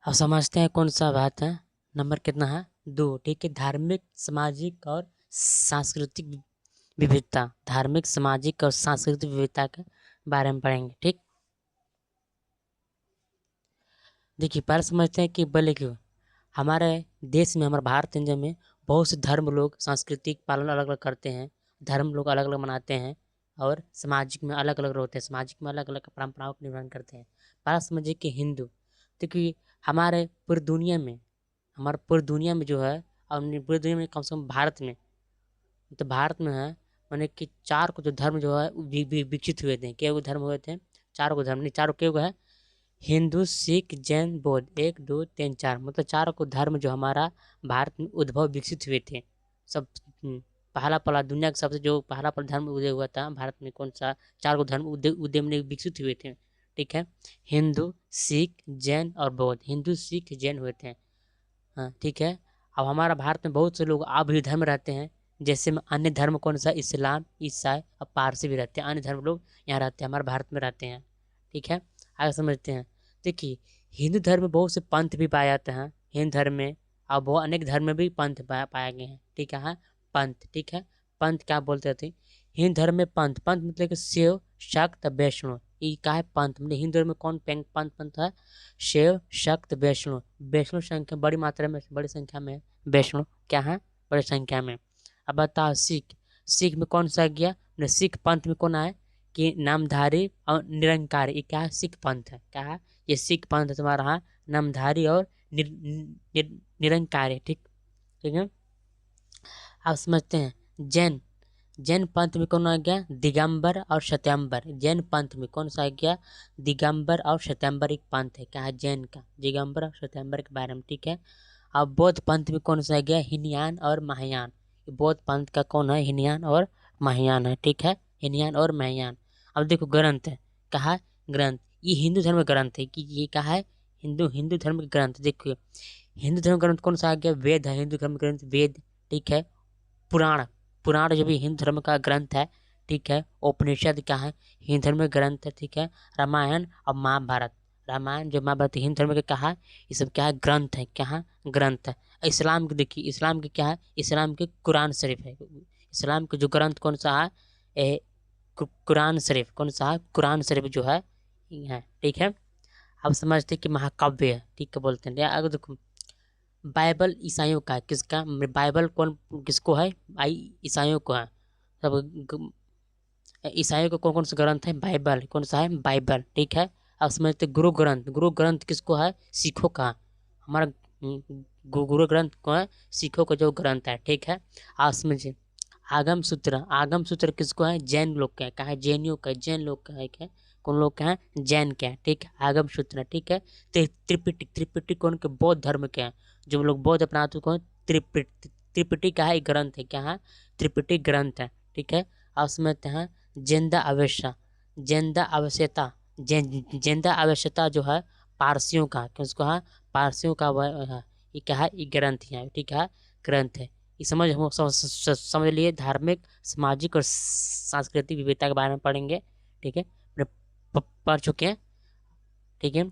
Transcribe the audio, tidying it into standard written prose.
अब समझते हैं कौन सा बात है। नंबर कितना है? 2। ठीक है, धार्मिक सामाजिक और सांस्कृतिक विविधता। धार्मिक सामाजिक और सांस्कृतिक विविधता के बारे में पढ़ेंगे। ठीक, देखिए पहले समझते हैं कि बोले क्यों हमारे देश में, हमारे भारत इंडिया में बहुत से धर्म लोग सांस्कृतिक पालन अलग अलग करते हैं। धर्म लोग अलग अलग मनाते हैं और सामाजिक में अलग अलग होते हैं, सामाजिक में अलग अलग परंपराओं का निर्वहन करते हैं। पहला समझिए कि हिंदू, क्योंकि हमारे पूरी दुनिया में, हमारे पूरी दुनिया में जो है, और पूरी दुनिया में कम से कम भारत में, तो भारत में है माने कि 4 को जो धर्म जो है विकसित हुए थे। क्या वो धर्म हुए थे? 4 को धर्म, नहीं 4 के है हिंदू, सिख, जैन, बौद्ध। 1 2 3 4, मतलब 4 को धर्म जो हमारा भारत में उद्भव विकसित हुए थे। सब पहला दुनिया का सबसे जो पहला धर्म उदय हुआ था भारत में, कौन सा? 4 को धर्म उदय में विकसित हुए थे। ठीक है, हिंदू, सिख, जैन और बौद्ध। हिंदू, सिख, जैन हुए थे। हाँ ठीक है। अब हमारा भारत में बहुत से लोग अब भी धर्म रहते हैं, जैसे में अन्य धर्म कौन सा? इस्लाम, ईसाई और पारसी भी रहते हैं। अन्य धर्म लोग यहाँ रहते हैं, हमारे भारत में रहते हैं। ठीक है, आगे समझते हैं। देखिए हिंदू धर्म में बहुत से पंथ भी पाए जाते हैं हिंदू धर्म में, और बहुत अनेक धर्म में भी पंथ पाए गए हैं। ठीक है, हाँ पंथ। ठीक है, पंथ क्या बोलते थे? हिंदू धर्म में पंथ, पंथ मतलब कि शिव, शक्त, वैष्णव। ये क्या है? पंथ मतलब हिंदू धर्म में कौन पंथ है? शिव, शक्त, वैष्णव। वैष्णव संख्या बड़ी मात्रा में, बड़ी संख्या में वैष्णव क्या है? बड़ी संख्या में। अब बताओ सिख, सिख में कौन सा गया? सिख पंथ में कौन आए कि नामधारी और निरंकारी। ये क्या है? सिख पंथ है। क्या है ये? सिख पंथ है तुम्हारा, हाँ नामधारी और निरंकारी। ठीक, ठीक है। आप समझते हैं जैन, जैन पंथ में कौन आ गया? दिगंबर और सत्यंबर। जैन पंथ में कौन सा आ गया? दिगंबर और सत्यंबर एक पंथ है। क्या है? जैन का दिगंबर और सत्यंबर के बारे में। ठीक है, अब बौद्ध पंथ में कौन सा आ गया? हीनयान और महायान। बौद्ध पंथ का कौन है? हीनयान और महायान है। ठीक है, हीनयान और महायान। अब देखो ग्रंथ है, कहा ग्रंथ, ये हिंदू धर्म का ग्रंथ है कि ये कहा है? हिंदू हिंदू धर्म का ग्रंथ। देखिए हिंदू धर्म ग्रंथ कौन सा आ गया? वेद है, हिंदू धर्म ग्रंथ वेद। ठीक है, पुराण, पुराण जो भी हिंदू धर्म का ग्रंथ है। ठीक है, उपनिषद क्या है? हिंदू धर्म का ग्रंथ है। ठीक है, रामायण और महाभारत, रामायण जो महाभारत हिंदू धर्म के कहा, ये सब क्या है? ग्रंथ है। क्या है? ग्रंथ है। इस्लाम के देखिए, इस्लाम के क्या है? इस्लाम के कुरान शरीफ है। इस्लाम के जो ग्रंथ कौन सा है? कुरान शरीफ। कौन सा है? कुरान शरीफ जो है ये है। ठीक है, अब समझते कि महाकाव्य है। ठीक है, बोलते हैं अगर देखो बाइबल ईसाइयों का है। किसका? बाइबल कौन किसको है? ईसाइयों को है। सब ईसाइयों को कौन कौन सा ग्रंथ है? बाइबल। कौन सा है? बाइबल। ठीक है, अब समझते गुरु ग्रंथ, गुरु ग्रंथ किसको है? सिखों का। हमारा गुरु ग्रंथ को है? सिखों का जो ग्रंथ है। ठीक है, आप समझिए आगम सूत्र, आगम सूत्र किसको है? जैन लोग का है। कहा है? जैनियों का, जैन लोग का है। क्या? कौन लोग का है? जैन का है। ठीक है, आगम सूत्र। ठीक है, त्रिपिटक, त्रिपिटक कौन के? बौद्ध धर्म के हैं, जो लोग बौद्ध अपनाते कौन? त्रिपिटक, त्रिपिटक का है ग्रंथ है। क्या है? त्रिपिटक ग्रंथ है। ठीक है, अब समझते हैं जेंदा आवश्यकता, जेंदा आवश्यकता, जेंदा आवश्यकता जो है पारसियों का, किसको है? पारसियों का वह है। ये क्या है? ये ग्रंथ है। ठीक है, ग्रंथ है। ये समझ लिए धार्मिक, सामाजिक और सांस्कृतिक विविधता के बारे में पढ़ेंगे। ठीक है, पढ़ चुके हैं। ठीक है,